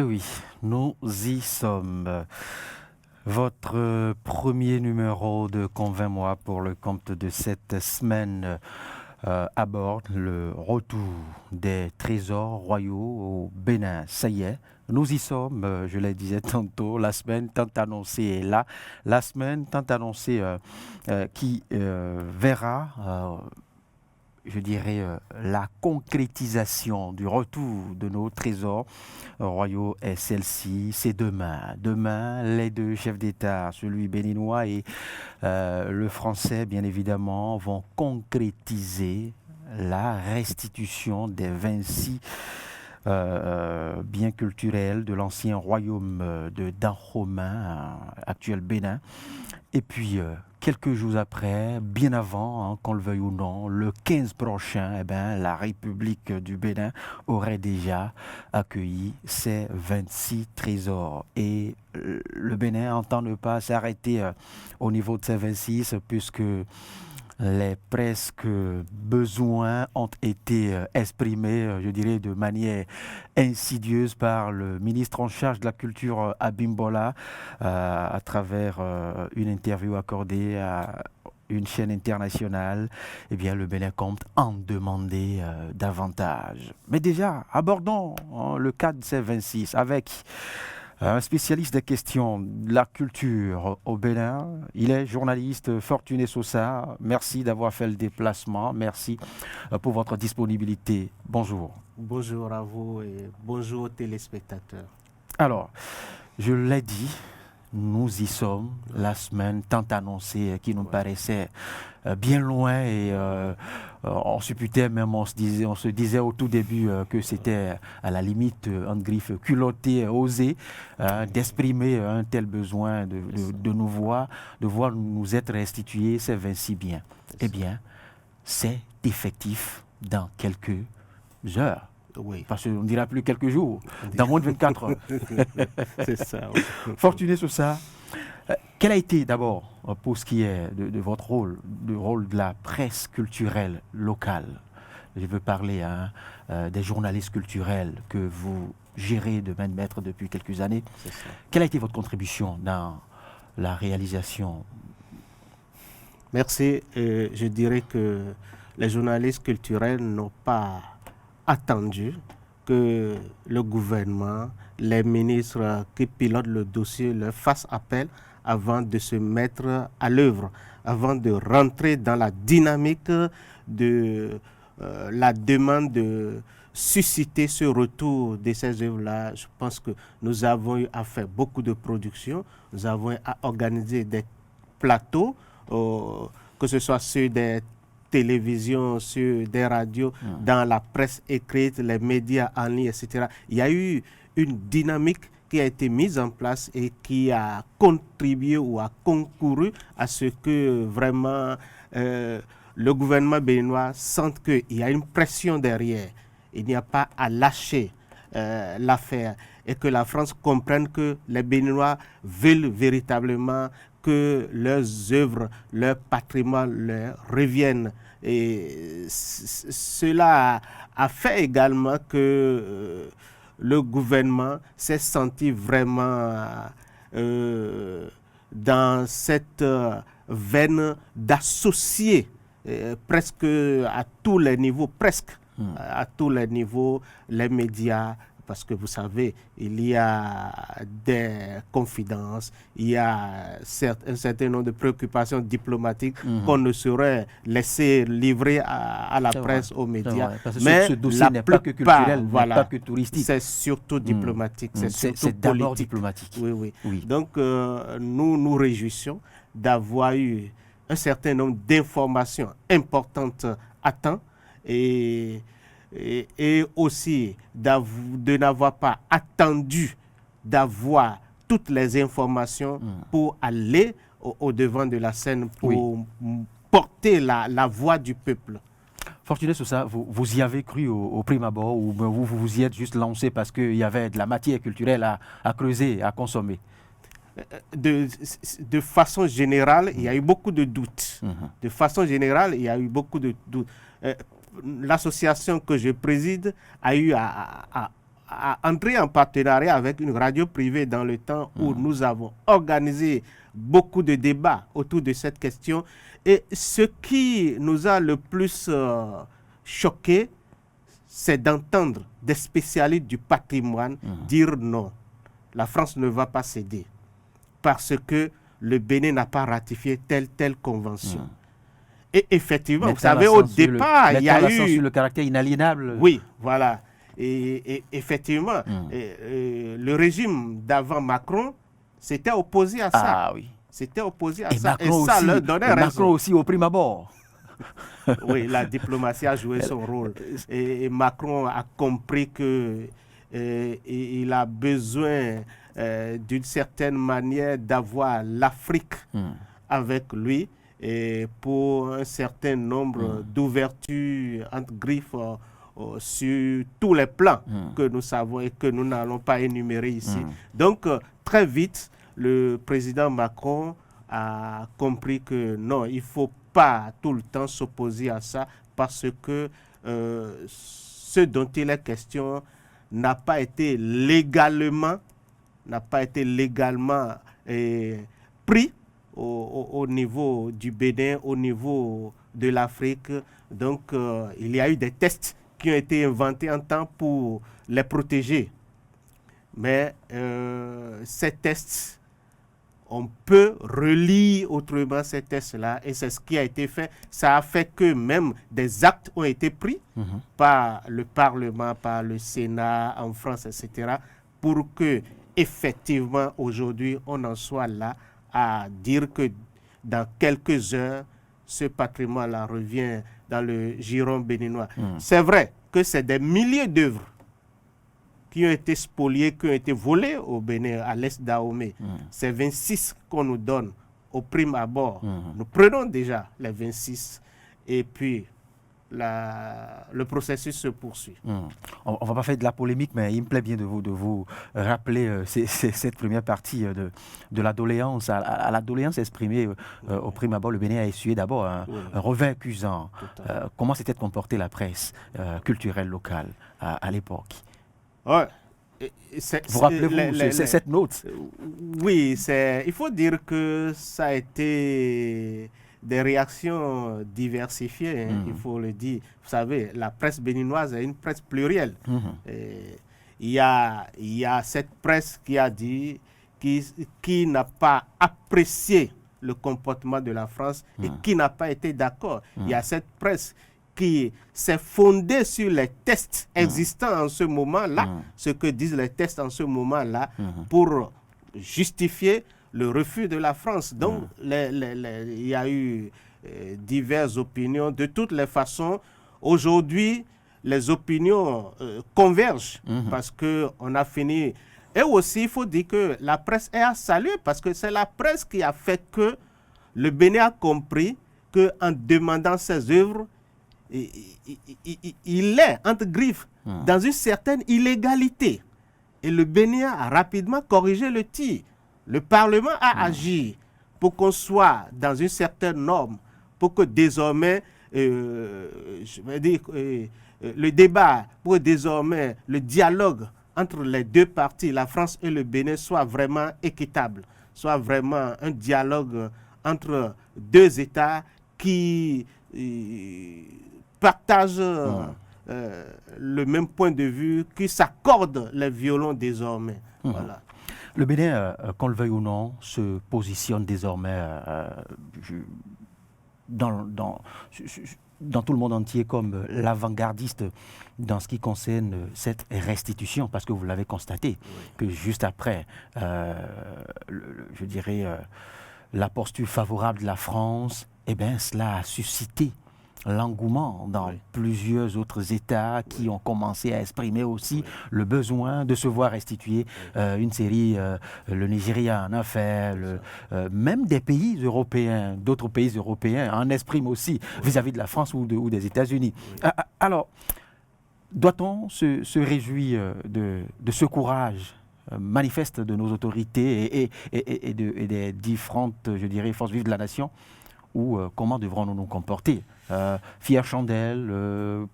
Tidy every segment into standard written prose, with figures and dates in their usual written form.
Eh oui, nous y sommes. Votre premier numéro de Convainc moi pour le compte de cette semaine aborde le retour des trésors royaux au Bénin. Ça y est, nous y sommes, je le disais tantôt, la semaine tant annoncée est là, la semaine tant annoncée qui verra je dirais, la concrétisation du retour de nos trésors royaux est celle-ci, c'est demain. Demain, les deux chefs d'État, celui béninois et le français, bien évidemment, vont concrétiser la restitution des 26 biens culturels de l'ancien royaume de Dahomey, actuel Bénin. Et puis, quelques jours après, bien avant, qu'on le veuille ou non, le 15 prochain, eh ben, la République du Bénin aurait déjà accueilli ses 26 trésors. Et le Bénin entend ne pas s'arrêter au niveau de ces 26, puisque les presque besoins ont été exprimés, je dirais, de manière insidieuse par le ministre en charge de la culture Abimbola à travers une interview accordée à une chaîne internationale. Eh bien, le Bénin compte en demander davantage. Mais déjà, abordons le cas de ces 26 avec un spécialiste des questions de la culture au Bénin. Il est journaliste Fortuné Sosa. Merci d'avoir fait le déplacement. Merci pour votre disponibilité. Bonjour. Bonjour à vous et bonjour aux téléspectateurs. Alors, je l'ai dit, nous y sommes, la semaine tant annoncée qui nous paraissait bien loin et on supputait même, on se disait au tout début que c'était à la limite, entre griffes, culotté, osé d'exprimer un tel besoin de nous voir, de voir nous être restitués ces 26 biens. Eh bien, c'est effectif dans quelques heures. Oui. Parce qu'on ne dira plus quelques jours, dans moins de 24 heures. C'est ça. Oui. Fortuné sur ça. Quel a été d'abord, pour ce qui est de votre rôle, du rôle de la presse culturelle locale? Je veux parler des journalistes culturels que vous gérez de main de maître depuis quelques années. Quelle a été votre contribution dans la réalisation? Merci. Je dirais que les journalistes culturels n'ont pas attendu que le gouvernement, les ministres qui pilotent le dossier leur fassent appel avant de se mettre à l'œuvre, avant de rentrer dans la dynamique de la demande de susciter ce retour de ces œuvres-là. Je pense que nous avons eu à faire beaucoup de productions, nous avons eu à organiser des plateaux, que ce soit ceux des télévision, sur des radios, dans la presse écrite, les médias en ligne, etc. Il y a eu une dynamique qui a été mise en place et qui a contribué ou a concouru à ce que vraiment le gouvernement béninois sente qu'il y a une pression derrière. Il n'y a pas à lâcher l'affaire et que la France comprenne que les Béninois veulent véritablement que leurs œuvres, leur patrimoine leur reviennent. Et cela a fait également que le gouvernement s'est senti vraiment dans cette veine d'associer presque à tous les niveaux, à tous les niveaux, les médias, parce que vous savez, il y a des confidences, il y a un certain nombre de préoccupations diplomatiques qu'on ne saurait laisser livrer à la presse, aux médias. Mais ce dossier n'est pas que culturel, voilà, pas que touristique. C'est surtout diplomatique, c'est d'abord diplomatique. Oui. Donc, nous nous réjouissons d'avoir eu un certain nombre d'informations importantes à temps et aussi de n'avoir pas attendu d'avoir toutes les informations pour aller au devant de la scène, pour porter la voix du peuple. Fortuné Sosa, vous y avez cru au prime abord ou vous y êtes juste lancé parce qu'il y avait de la matière culturelle à creuser, à consommer? De façon générale, il y a eu beaucoup de doutes. De façon générale, il y a eu beaucoup de doutes. L'association que je préside a eu à entré en partenariat avec une radio privée dans le temps où nous avons organisé beaucoup de débats autour de cette question. Et ce qui nous a le plus choqué, c'est d'entendre des spécialistes du patrimoine dire non. La France ne va pas céder parce que le Bénin n'a pas ratifié telle convention. Et effectivement, vous savez, au départ, il y a eu... sur le caractère inaliénable. Oui, voilà. Et effectivement, le régime d'avant Macron s'était opposé à ça. Ah oui. S'était opposé à et ça. Macron Et ça aussi, leur donnait raison. Macron aussi au prime abord. Oui, la diplomatie a joué son rôle. Et Macron a compris que il a besoin d'une certaine manière d'avoir l'Afrique avec lui et pour un certain nombre d'ouvertures entre griffes sur tous les plans que nous savons et que nous n'allons pas énumérer ici. Donc, très vite, le président Macron a compris que non, il ne faut pas tout le temps s'opposer à ça parce que ce dont il est question n'a pas été légalement pris au niveau du Bénin, au niveau de l'Afrique. Donc, il y a eu des tests qui ont été inventés en temps pour les protéger. Mais ces tests, on peut relire autrement ces tests-là et c'est ce qui a été fait. Ça a fait que même des actes ont été pris par le Parlement, par le Sénat en France, etc. pour que effectivement aujourd'hui on en soit là à dire que dans quelques heures, ce patrimoine-là revient dans le giron béninois. C'est vrai que c'est des milliers d'œuvres qui ont été spoliées, qui ont été volées au Bénin, à l'est d'Ahomey. C'est 26 qu'on nous donne au prime abord. Nous prenons déjà les 26 et puis le processus se poursuit. On ne va pas faire de la polémique, mais il me plaît bien de vous rappeler cette première partie de la doléance. À la doléance exprimée au prime abord, le Bénin a essuyé d'abord un revers accusant. Comment s'était comportée la presse culturelle locale à l'époque? Ouais. Vous rappelez-vous cette note? Oui, il faut dire que ça a été des réactions diversifiées, il faut le dire. Vous savez, la presse béninoise est une presse plurielle. Il y a cette presse qui a dit, qui n'a pas apprécié le comportement de la France et qui n'a pas été d'accord. Il y a cette presse qui s'est fondée sur les tests existants en ce moment-là, ce que disent les tests en ce moment-là, pour justifier le refus de la France. Donc, il y a eu diverses opinions. De toutes les façons, aujourd'hui, les opinions convergent parce qu'on a fini. Et aussi, il faut dire que la presse est à saluer parce que c'est la presse qui a fait que le Bénin a compris qu'en demandant ses œuvres, il est, entre griffes, dans une certaine illégalité. Et le Bénin a rapidement corrigé le tir. Le Parlement a agi pour qu'on soit dans une certaine norme, pour que désormais, je vais dire, le débat, pour que désormais le dialogue entre les deux parties, la France et le Bénin, soit vraiment équitable, soit vraiment un dialogue entre deux États qui partagent le même point de vue, qui s'accordent les violons désormais. Voilà. Le Bénin, qu'on le veuille ou non, se positionne désormais dans tout le monde entier comme l'avant-gardiste dans ce qui concerne cette restitution, parce que vous l'avez constaté, que juste après, je dirais, la posture favorable de la France, eh bien, cela a suscité l'engouement dans plusieurs autres États qui ont commencé à exprimer aussi le besoin de se voir restituer une série. Le Nigeria en a fait, même des pays européens, d'autres pays européens en expriment aussi vis-à-vis de la France ou des États-Unis. Alors, doit-on se réjouir de ce courage manifeste de nos autorités et des différentes, je dirais, forces vives de la nation, ou comment devrons-nous nous comporter? Fière chandelle,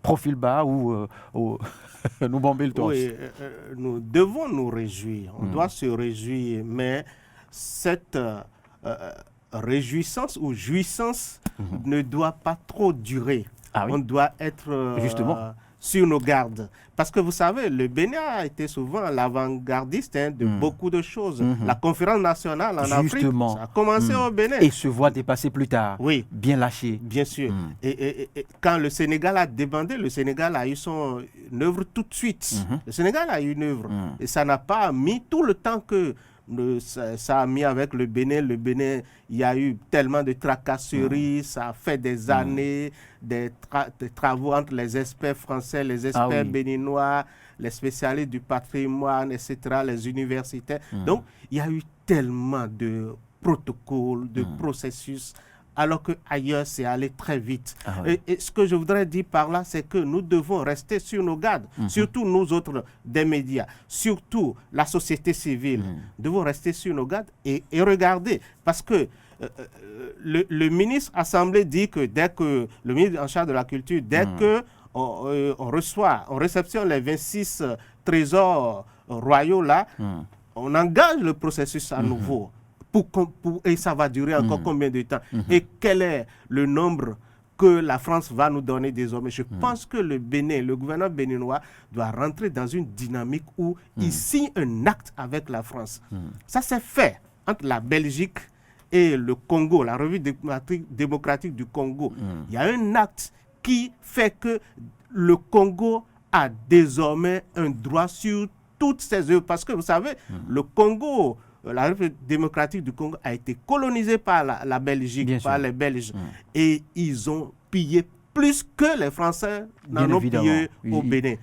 profil bas ou nous bomber le torse? Oui, nous devons nous réjouir. On doit se réjouir, mais cette réjouissance ou jouissance ne doit pas trop durer. Ah oui. On doit être Justement. sur nos gardes. Parce que vous savez, le Bénin a été souvent l'avant-gardiste de beaucoup de choses. La conférence nationale en Afrique, Justement. ça a commencé au Bénin. Et se voit dépasser plus tard. Oui. Bien lâché. Bien sûr. Et quand le Sénégal a débandé, le Sénégal a eu son œuvre tout de suite. Le Sénégal a eu une œuvre. Et ça n'a pas mis tout le temps que ça a mis avec le Bénin. Le Bénin, il y a eu tellement de tracasseries, ça a fait des années, des travaux entre les experts français, les experts béninois, les spécialistes du patrimoine, etc., les universitaires. Donc, il y a eu tellement de protocoles, de processus, alors qu'ailleurs, c'est allé très vite. Et ce que je voudrais dire par là, c'est que nous devons rester sur nos gardes, surtout nous autres des médias, surtout la société civile. Nous devons rester sur nos gardes et regarder, parce que le ministre Assemblée dit que dès que, le ministre en charge de la culture, dès que on réceptionne les 26 trésors royaux là, on engage le processus à nouveau. Et ça va durer encore combien de temps? Et quel est le nombre que la France va nous donner désormais? Je pense que le Bénin, le gouvernement béninois doit rentrer dans une dynamique où il signe un acte avec la France. Ça s'est fait entre la Belgique et le Congo, la revue démocratique du Congo. Il y a un acte qui fait que le Congo a désormais un droit sur toutes ses œuvres. Parce que vous savez, le Congo, la République démocratique du Congo a été colonisée par la Belgique, par les Belges. Et ils ont pillé plus que les Français n'en ont pillé au Bénin.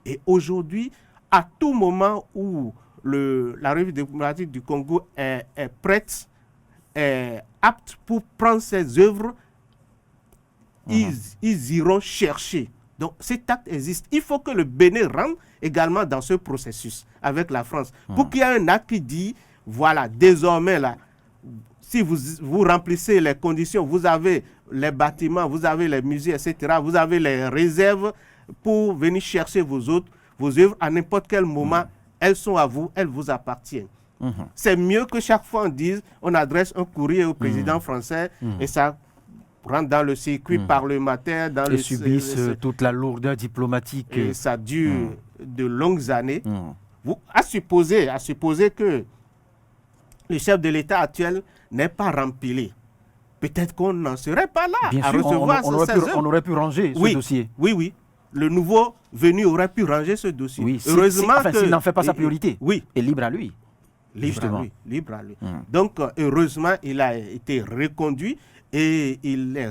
Et aujourd'hui, à tout moment où la République démocratique du Congo est prête, est apte pour prendre ses œuvres, ils iront chercher. Donc cet acte existe. Il faut que le Bénin rentre également dans ce processus avec la France. Pour qu'il y ait un acte qui dit, voilà, désormais, là, si vous remplissez les conditions, vous avez les bâtiments, vous avez les musées, etc., vous avez les réserves pour venir chercher vos œuvres à n'importe quel moment, elles sont à vous, elles vous appartiennent. C'est mieux que chaque fois on dise, on adresse un courrier au président français et ça rentre dans le circuit parlementaire, dans et subissent toute la lourdeur diplomatique. Et ça dure de longues années. À supposer que le chef de l'État actuel n'est pas rempli. Peut-être qu'on n'en serait pas là Bien à sûr, recevoir on aurait pu ranger ce dossier. Oui. Le nouveau venu aurait pu ranger ce dossier. Oui, heureusement s'il n'en fait pas sa priorité. Oui. Et libre à lui. Libre à lui. Donc, heureusement, il a été reconduit et il est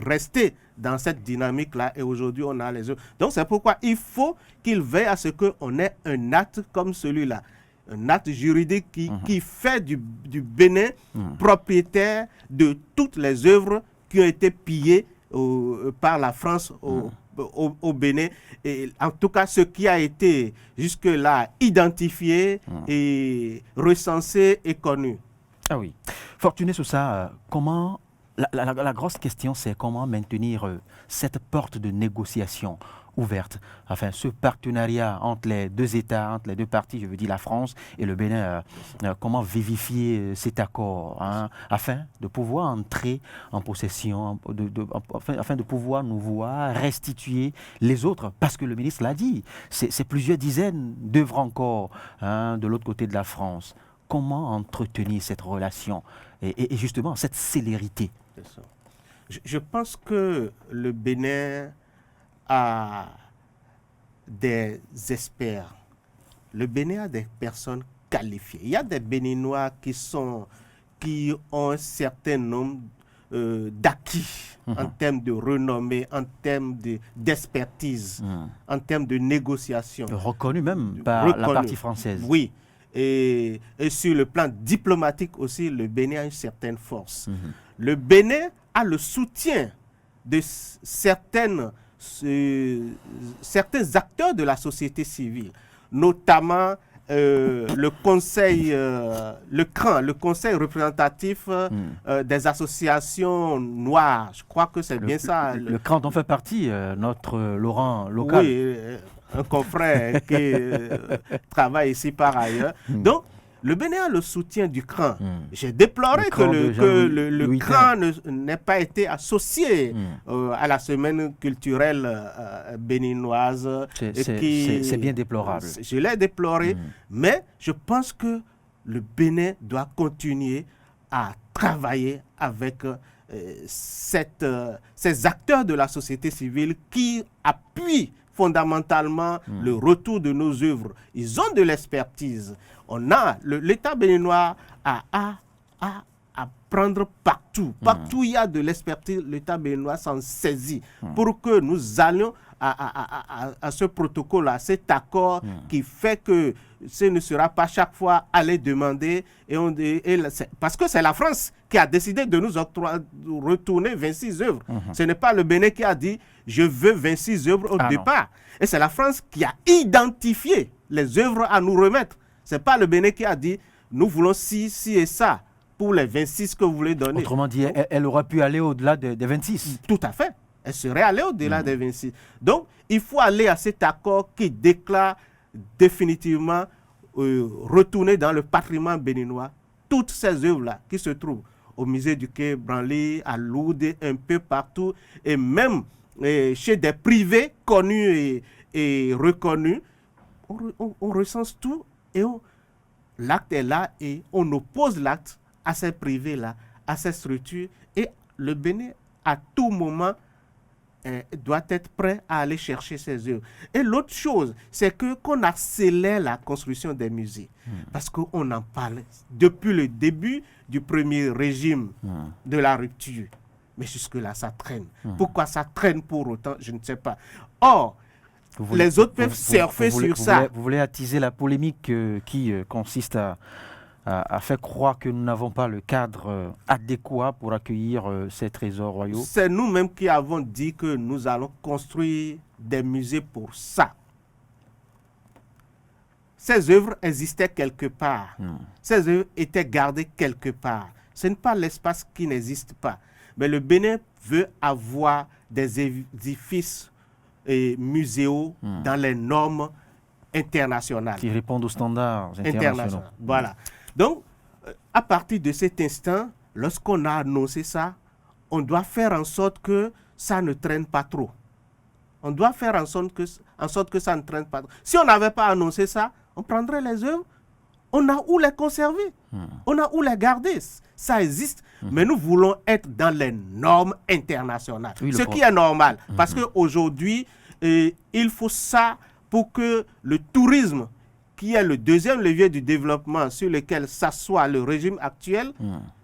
resté dans cette dynamique-là. Et aujourd'hui, on a les autres. Donc, c'est pourquoi il faut qu'il veille à ce qu'on ait un acte comme celui-là. Un acte juridique qui fait du Bénin propriétaire de toutes les œuvres qui ont été pillées par la France au Bénin. Et en tout cas, ce qui a été jusque-là identifié et recensé et connu. Ah oui. Fortuné Sousa, comment... La grosse question, c'est comment maintenir cette porte de négociation ouverte. Enfin, ce partenariat entre les deux États, entre les deux parties, je veux dire la France et le Bénin, comment vivifier cet accord afin de pouvoir entrer en possession, afin de pouvoir nous voir restituer les autres. Parce que le ministre l'a dit, c'est plusieurs dizaines d'œuvres encore de l'autre côté de la France. Comment entretenir cette relation et justement cette célérité? Je pense que le Bénin a des experts. Le Bénin a des personnes qualifiées. Il y a des Béninois qui ont un certain nombre d'acquis en termes de renommée, en termes d'expertise, en termes de négociation. Reconnu même par la partie française. Oui. Et sur le plan diplomatique aussi, le Bénin a une certaine force. Le Bénin a le soutien de certains acteurs de la société civile, notamment le CRAN, le Conseil représentatif des associations noires. Je crois que c'est bien ça. Le CRAN dont fait partie notre Laurent local. Oui, un confrère qui travaille ici par ailleurs. Donc, le Bénin a le soutien du CRAN. J'ai déploré que le CRAN n'ait pas été associé à la semaine culturelle béninoise. C'est bien déplorable. Je l'ai déploré, mais je pense que le Bénin doit continuer à travailler avec ces acteurs de la société civile qui appuient fondamentalement le retour de nos œuvres. Ils ont de l'expertise. L'État béninois a à prendre partout. Partout où il y a de l'expertise, l'État béninois s'en saisit pour que nous allions à ce protocole, à cet accord qui fait que ce ne sera pas chaque fois aller demander, parce que c'est la France qui a décidé de nous retourner 26 œuvres. Ce n'est pas le Bénin qui a dit « je veux 26 œuvres au départ ». Et c'est la France qui a identifié les œuvres à nous remettre. Ce n'est pas le Bénin qui a dit « nous voulons ci et ça pour les 26 que vous voulez donner ». Autrement dit, elle aurait pu aller au-delà des 26. Tout à fait. Elle serait allée au-delà des 26. Donc, il faut aller à cet accord qui déclare définitivement retourner dans le patrimoine béninois toutes ces œuvres-là qui se trouvent au musée du Quai Branly, à Lourdes, un peu partout, et même chez des privés connus et reconnus. On recense tout et l'acte est là et on oppose l'acte à ces privés-là, à ces structures, et le Bénin, à tout moment, doit être prêt à aller chercher ses œuvres. Et l'autre chose, c'est qu'on accélère la construction des musées. Parce qu'on en parle depuis le début du premier régime de la rupture. Mais jusque-là, ça traîne. Pourquoi ça traîne pour autant, je ne sais pas. Or, les autres peuvent surfer sur ça. Vous voulez attiser la polémique qui consiste à faire croire que nous n'avons pas le cadre adéquat pour accueillir ces trésors royaux. C'est nous-mêmes qui avons dit que nous allons construire des musées pour ça. Ces œuvres existaient quelque part. Ces œuvres étaient gardées quelque part. Ce n'est pas l'espace qui n'existe pas. Mais le Bénin veut avoir des édifices muséaux dans les normes internationales. Qui répondent aux standards internationaux. Voilà. Donc, à partir de cet instant, lorsqu'on a annoncé ça, on doit faire en sorte que ça ne traîne pas trop. On doit faire en sorte que ça ne traîne pas trop. Si on n'avait pas annoncé ça, on prendrait les œuvres, on a où les conserver, on a où les garder. Ça existe, mais nous voulons être dans les normes internationales. Oui, ce qui est normal, parce qu'aujourd'hui, il faut ça pour que le tourisme, qui est le deuxième levier du développement sur lequel s'assoit le régime actuel,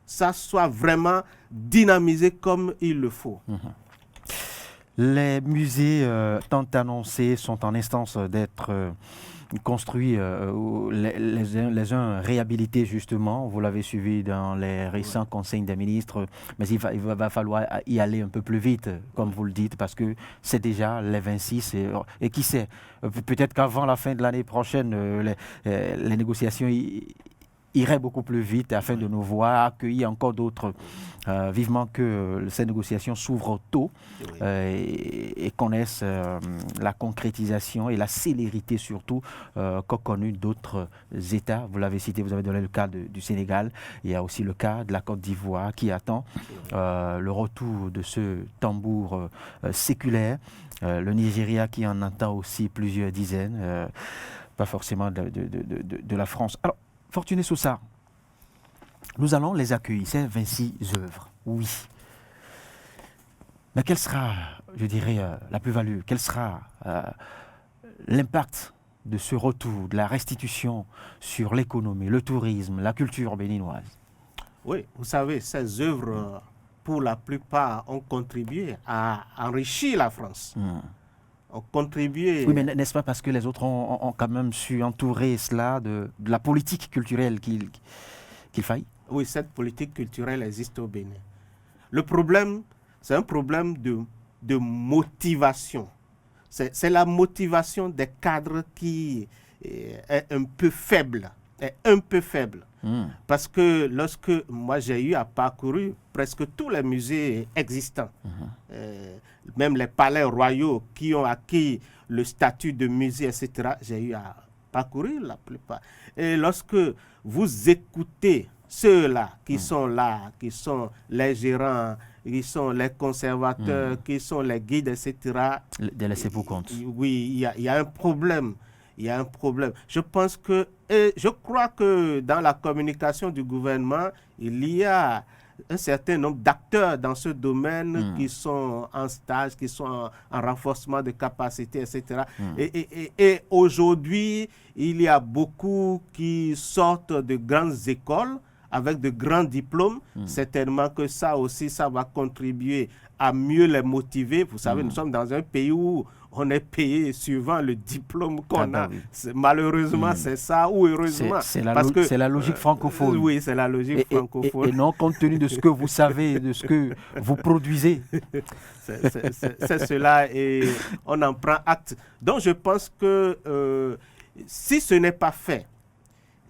ça soit vraiment dynamisé comme il le faut. Les musées tant annoncés sont en instance d'être construits, les uns réhabilités justement. Vous l'avez suivi dans les récents conseils des ministres, mais il va falloir y aller un peu plus vite, comme vous le dites, parce que c'est déjà les 26 et qui sait, peut-être qu'avant la fin de l'année prochaine, les négociations iraient beaucoup plus vite afin de nous voir accueillir encore d'autres, vivement que ces négociations s'ouvrent tôt et connaissent la concrétisation et la célérité surtout qu'ont connu d'autres États. Vous l'avez cité, vous avez donné le cas du Sénégal. Il y a aussi le cas de la Côte d'Ivoire qui attend le retour de ce tambour séculaire. Le Nigeria qui en attend aussi plusieurs dizaines, pas forcément de la France. Alors, Fortuné Soussard, nous allons les accueillir, ces 26 œuvres, oui. Mais quelle sera, je dirais, la plus-value? Quel sera l'impact de ce retour, de la restitution sur l'économie, le tourisme, la culture béninoise? Oui, vous savez, ces œuvres, pour la plupart, ont contribué à enrichir la France. Ont contribué... Oui, mais n'est-ce pas parce que les autres ont quand même su entourer cela de la politique culturelle qu'il faille? Oui, cette politique culturelle existe au Bénin. Le problème, c'est un problème de motivation. C'est la motivation des cadres qui est un peu faible. Parce que lorsque moi j'ai eu à parcourir presque tous les musées existants, même les palais royaux qui ont acquis le statut de musée, etc., j'ai eu à parcourir la plupart. Et lorsque vous écoutez ceux-là qui sont là, qui sont les gérants, qui sont les conservateurs, qui sont les guides, etc., des laissés-pour-compte. Oui, il y a un problème. Il y a un problème. Je pense que, et je crois que dans la communication du gouvernement, il y a un certain nombre d'acteurs dans ce domaine qui sont en stage, qui sont en renforcement de capacités, etc. Et aujourd'hui, il y a beaucoup qui sortent de grandes écoles avec de grands diplômes. Certainement que ça aussi, ça va contribuer à mieux les motiver. Vous savez, nous sommes dans un pays où on est payé suivant le diplôme qu'on a. Oui. Malheureusement, c'est ça, ou heureusement. C'est la logique francophone. Oui, c'est la logique francophone. Et non compte tenu de ce que vous savez, de ce que vous produisez. C'est cela, et on en prend acte. Donc, je pense que si ce n'est pas fait,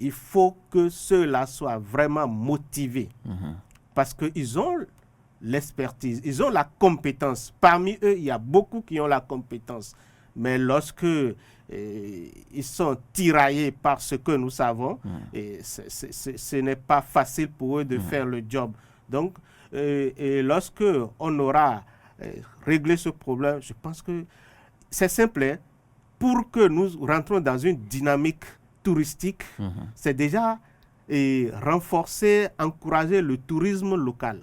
il faut que ceux-là soient vraiment motivés. Parce qu'ils ont l'expertise, ils ont la compétence. Parmi eux, il y a beaucoup qui ont la compétence. Mais lorsque ils sont tiraillés par ce que nous savons, ce n'est pas facile pour eux de faire le job. Donc, et lorsque on aura réglé ce problème, je pense que c'est simple. Hein, pour que nous rentrons dans une dynamique touristique, c'est déjà renforcer, encourager le tourisme local.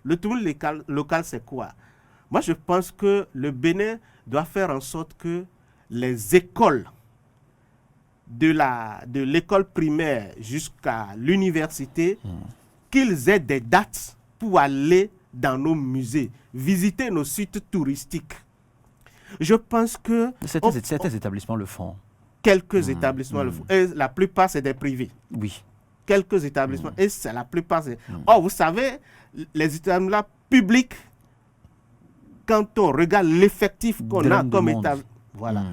Le tourisme local, c'est quoi? Moi, je pense que le Bénin doit faire en sorte que les écoles, de l'école primaire jusqu'à l'université, qu'ils aient des dates pour aller dans nos musées, visiter nos sites touristiques. Je pense que... Certains établissements le font. Quelques établissements le font. Et la plupart, c'est des privés. Oui. Quelques établissements. Et c'est la plupart, c'est... Or, vous savez, les établissements publics, quand on regarde l'effectif qu'on a comme établissement... Voilà.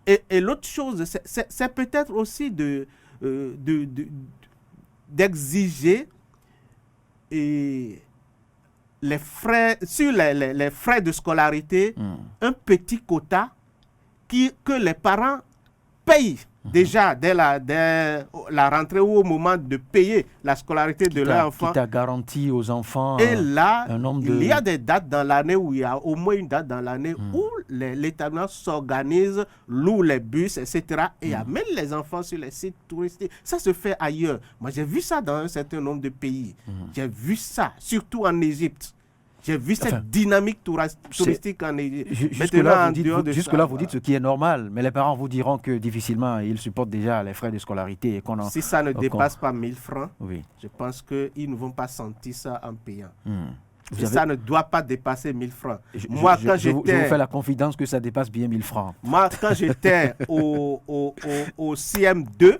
Et l'autre chose, c'est peut-être aussi d'exiger les frais, sur les frais de scolarité, un petit quota que les parents payent déjà dès la rentrée ou au moment de payer la scolarité de leur enfant. Qui t'a garanti aux enfants et là, il y a des dates dans l'année où il y a au moins une date dans l'année où l'établissement s'organise, loue les bus, etc. Et amène les enfants sur les sites touristiques. Ça se fait ailleurs. Moi, j'ai vu ça dans un certain nombre de pays. J'ai vu ça, surtout en Égypte. J'ai vu cette dynamique touristique en Égypte. Jusque-là, vous dites ce qui est normal, mais les parents vous diront que difficilement, ils supportent déjà les frais de scolarité. Et si ça ne dépasse pas 1000 francs, je pense qu'ils ne vont pas sentir ça en payant. Ça ne doit pas dépasser 1000 francs. Je vous fais la confidence que ça dépasse bien 1000 francs. Moi, quand j'étais au CM2,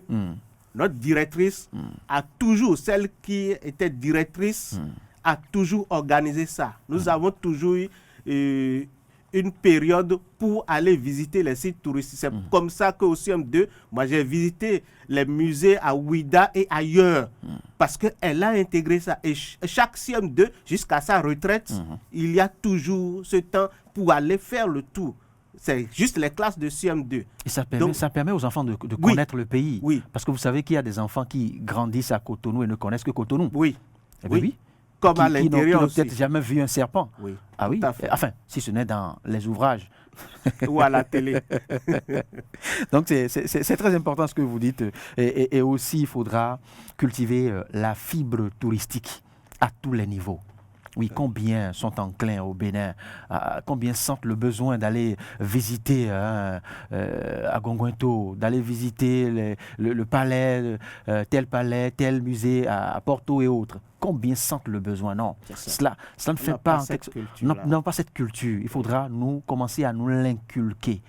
notre directrice a toujours, celle qui était directrice, a toujours organisé ça. Nous avons toujours eu une période pour aller visiter les sites touristiques. C'est comme ça qu'au CM2, moi j'ai visité les musées à Ouida et ailleurs, parce qu'elle a intégré ça. Et chaque CM2, jusqu'à sa retraite, il y a toujours ce temps pour aller faire le tour. C'est juste les classes de CM2. Et ça permet aux enfants de connaître le pays. Oui. Parce que vous savez qu'il y a des enfants qui grandissent à Cotonou et ne connaissent que Cotonou. Oui. Oui. Comme à l'intérieur aussi. Qui n'ont peut-être jamais vu un serpent. Oui. Ah oui. Enfin, si ce n'est dans les ouvrages. Ou à la télé. Donc, c'est très important ce que vous dites. Et aussi, il faudra cultiver la fibre touristique à tous les niveaux. Oui, combien sont enclins au Bénin, combien sentent le besoin d'aller visiter à Gonguinto, d'aller visiter le palais, tel musée à Porto et autres. Combien sentent le besoin? Non, cela ne fait pas cette culture. Il faudra nous commencer à nous l'inculquer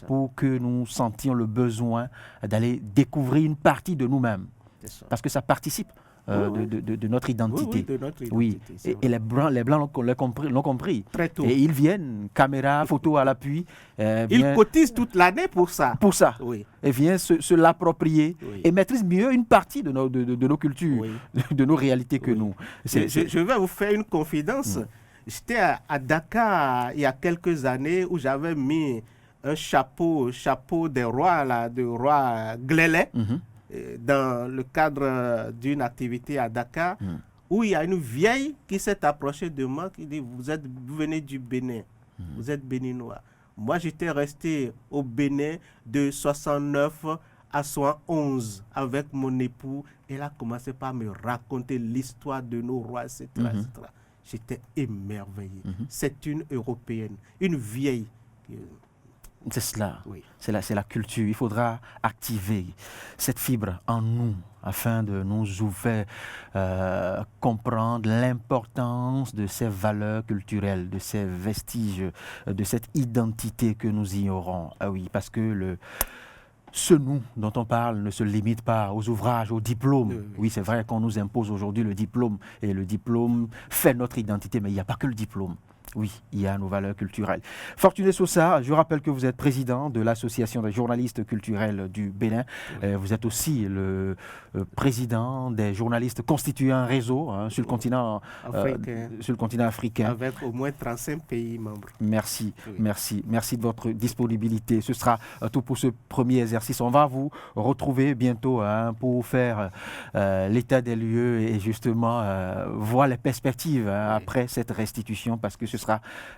pour que nous sentions le besoin d'aller découvrir une partie de nous-mêmes. Parce que ça participe de notre identité. Oui, de notre identité. Oui, et les Blancs l'ont compris. Très tôt. Et ils viennent, caméra, photo à l'appui. Ils cotisent toute l'année pour ça. Pour ça. Oui. Et viennent se l'approprier Oui. et maîtrisent mieux une partie de nos cultures, Oui. de nos réalités que Oui. nous. Je vais vous faire une confidence. J'étais à Dakar il y a quelques années où j'avais mis un chapeau des rois, là, de roi Glélé, dans le cadre d'une activité à Dakar, où il y a une vieille qui s'est approchée de moi, qui dit, vous venez du Bénin, vous êtes béninois. Moi, j'étais resté au Bénin de 69 à 71 avec mon époux. Elle a commencé par me raconter l'histoire de nos rois, etc. etc. J'étais émerveillé. C'est une Européenne, une vieille. C'est cela, Oui. c'est la culture. Il faudra activer cette fibre en nous afin de nous faire comprendre l'importance de ces valeurs culturelles, de ces vestiges, de cette identité que nous ignorons. Ah oui, parce que ce nous dont on parle ne se limite pas aux ouvrages, aux diplômes. Oui, c'est vrai qu'on nous impose aujourd'hui le diplôme, et le diplôme fait notre identité, mais il n'y a pas que le diplôme. Oui, il y a nos valeurs culturelles. Fortuné Sosa, je rappelle que vous êtes président de l'Association des journalistes culturels du Bénin. Vous êtes aussi le président des journalistes constitués un réseau sur le continent africain. Avec au moins 35 pays membres. Merci, merci de votre disponibilité. Ce sera tout pour ce premier exercice. On va vous retrouver bientôt pour faire l'état des lieux et justement voir les perspectives après cette restitution, parce que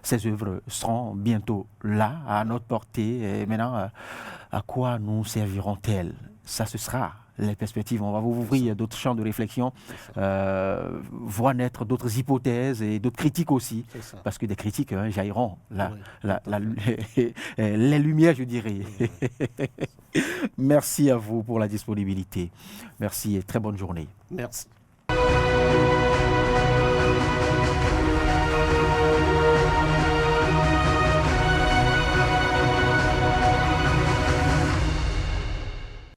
ces œuvres seront bientôt là, à notre portée. Et maintenant, à quoi nous serviront-elles? Ça, ce sera les perspectives. On va vous ouvrir d'autres champs de réflexion, voir naître d'autres hypothèses et d'autres critiques aussi, parce que des critiques jailliront les lumières, je dirais. Merci à vous pour la disponibilité. Merci et très bonne journée. Merci.